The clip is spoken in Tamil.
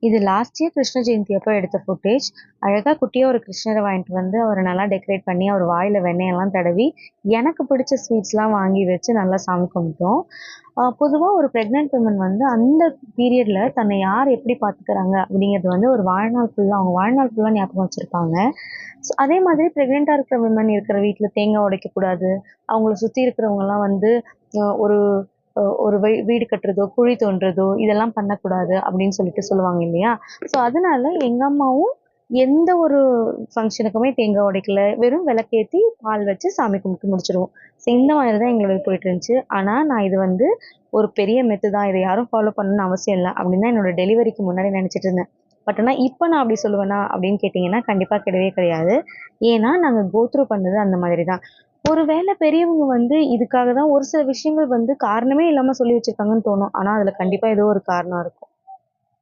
இது லாஸ்ட் இயர் கிருஷ்ண ஜெயந்தி அப்போ எடுத்த ஃபுட்டேஜ். அழகா குட்டியா ஒரு கிருஷ்ணர வாங்கிட்டு வந்து, அவர நல்லா டெக்கரேட் பண்ணி, அவர் வாயில வெண்ணெயெல்லாம் தடவி, எனக்கு பிடிச்ச ஸ்வீட்ஸ்லாம் வாங்கி வச்சு நல்லா சாமி கும்பிட்டோம். பொதுவா ஒரு பிரெக்னன்ட் விமன் வந்து அந்த பீரியட்ல தன்னை யார் எப்படி பார்த்துக்கிறாங்க அப்படிங்கிறது வந்து ஒரு வாழ்நாள் ஃபுல்லா அவங்க வாழ்நாள் ஃபுல்லா ஞாபகம் வச்சிருப்பாங்க. அதே மாதிரி பிரெக்னென்ட்டா இருக்கிற விமன் இருக்கிற வீட்ல தேங்காய் உடைக்கக்கூடாது. அவங்கள சுத்தி இருக்கிறவங்கலாம் வந்து ஒரு ஒரு வீடு கட்டுறதோ, குழி தோண்டுறதோ இதெல்லாம் பண்ணக்கூடாது அப்படின்னு சொல்லிட்டு சொல்லுவாங்க இல்லையா? ஸோ அதனால எங்க அம்மாவும் எந்த ஒரு ஃபங்ஷனுக்குமே தேங்காய் உடைக்கல. வெறும் விளக்கேத்தி, பால் வச்சு சாமி கும்பிட்டு முடிச்சுருவோம். ஸோ இந்த மாதிரி தான் எங்களுது போயிட்டு இருந்துச்சு. ஆனா நான் இது வந்து ஒரு பெரிய மெத்து தான். இத யாரும் ஃபாலோ பண்ணணும்னு அவசியம் இல்ல. அப்படின்னு தான் என்னோட டெலிவரிக்கு முன்னாடி நினைச்சுட்டு இருந்தேன். பட் ஆனா இப்ப நான் அப்படி சொல்லுவேனா அப்படின்னு கேட்டீங்கன்னா, கண்டிப்பா கிடையவே கிடையாது. ஏன்னா நாங்க கோ த்ரூ பண்ணது அந்த மாதிரி தான். ஒரு வேளை பெரியவங்க வந்து இதுக்காக தான் ஒரு சில விஷயங்கள் வந்து காரணமே இல்லாம சொல்லி வச்சிருக்காங்கன்னு தோணும். ஆனா அதுல கண்டிப்பா ஏதோ ஒரு காரணம் இருக்கும்.